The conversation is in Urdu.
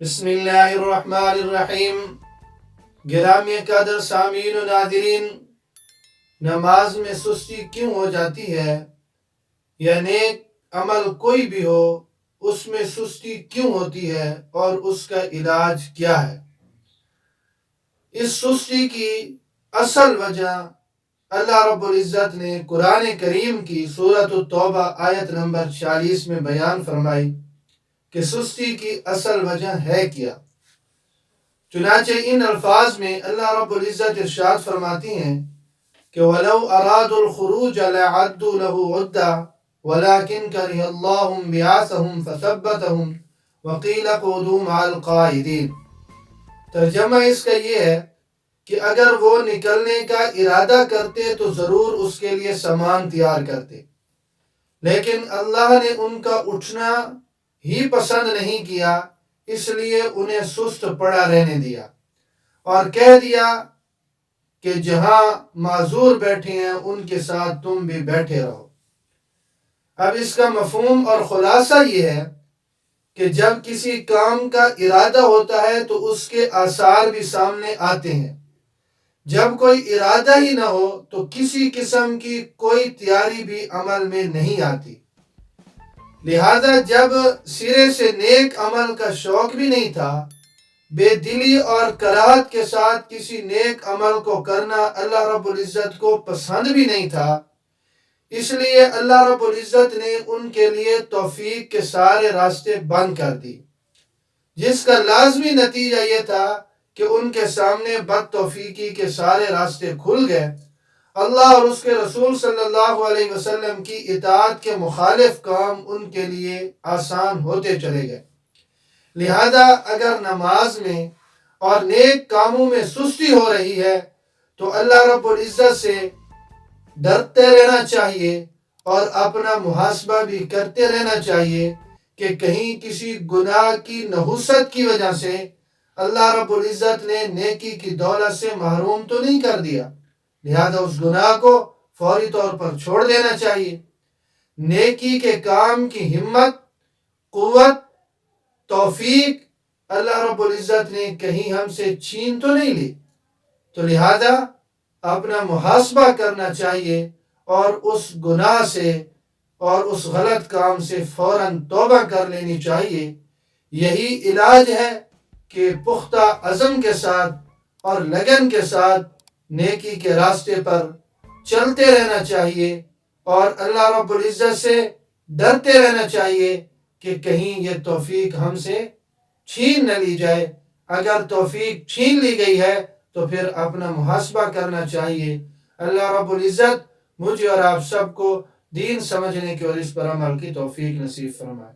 بسم اللہ الرحمن الرحیم۔ گرامی قدر سامعین و ناظرین، نماز میں سستی کیوں ہو جاتی ہے یا نیک عمل کوئی بھی ہو اس میں سستی کیوں ہوتی ہے اور اس کا علاج کیا ہے؟ اس سستی کی اصل وجہ اللہ رب العزت نے قرآن کریم کی سورۃ التوبہ آیت نمبر 46 میں بیان فرمائی کہ سستی کی اصل وجہ ہے کیا۔ چنانچہ ان الفاظ میں اللہ رب العزت ارشاد فرماتی ہیں کہ وَلَوْ أَرَادُوا الْخُرُوجَ لَأَعَدُّوا لَهُ عُدَّةً وَلَكِنْ كَرِهَ اللَّهُ بِعَاثَهُمْ فَثَبَّتَهُمْ وَقِيلَ اقْعُدُوا مَعَ الْقَاعِدِينَ۔ ترجمہ اس کا یہ ہے کہ اگر وہ نکلنے کا ارادہ کرتے تو ضرور اس کے لیے سامان تیار کرتے، لیکن اللہ نے ان کا اٹھنا ہی پسند نہیں کیا، اس لیے انہیں سست پڑا رہنے دیا اور کہہ دیا کہ جہاں معذور بیٹھے ہیں ان کے ساتھ تم بھی بیٹھے رہو۔ اب اس کا مفہوم اور خلاصہ یہ ہے کہ جب کسی کام کا ارادہ ہوتا ہے تو اس کے آثار بھی سامنے آتے ہیں۔ جب کوئی ارادہ ہی نہ ہو تو کسی قسم کی کوئی تیاری بھی عمل میں نہیں آتی۔ لہذا جب سرے سے نیک عمل کا شوق بھی نہیں تھا، بے دلی اور کراہت کے ساتھ کسی نیک عمل کو کرنا اللہ رب العزت کو پسند بھی نہیں تھا، اس لیے اللہ رب العزت نے ان کے لیے توفیق کے سارے راستے بند کر دی، جس کا لازمی نتیجہ یہ تھا کہ ان کے سامنے بد توفیقی کے سارے راستے کھل گئے۔ اللہ اور اس کے رسول صلی اللہ علیہ وسلم کی اطاعت کے مخالف کام ان کے لیے آسان ہوتے چلے گئے۔ لہذا اگر نماز میں اور نیک کاموں میں سستی ہو رہی ہے تو اللہ رب العزت سے ڈرتے رہنا چاہیے اور اپنا محاسبہ بھی کرتے رہنا چاہیے کہ کہیں کسی گناہ کی نحوست کی وجہ سے اللہ رب العزت نے نیکی کی دولت سے محروم تو نہیں کر دیا، لہذا اس گناہ کو فوری طور پر چھوڑ دینا چاہیے۔ نیکی کے کام کی ہمت، قوت، توفیق اللہ رب العزت نے کہیں ہم سے چھین تو نہیں لی، تو لہذا اپنا محاسبہ کرنا چاہیے اور اس گناہ سے اور اس غلط کام سے فوراً توبہ کر لینی چاہیے۔ یہی علاج ہے کہ پختہ عزم کے ساتھ اور لگن کے ساتھ نیکی کے راستے پر چلتے رہنا چاہیے اور اللہ رب العزت سے ڈرتے رہنا چاہیے کہ کہیں یہ توفیق ہم سے چھین نہ لی جائے۔ اگر توفیق چھین لی گئی ہے تو پھر اپنا محاسبہ کرنا چاہیے۔ اللہ رب العزت مجھے اور آپ سب کو دین سمجھنے کی اور اس پر عمل کی توفیق نصیب فرمائے۔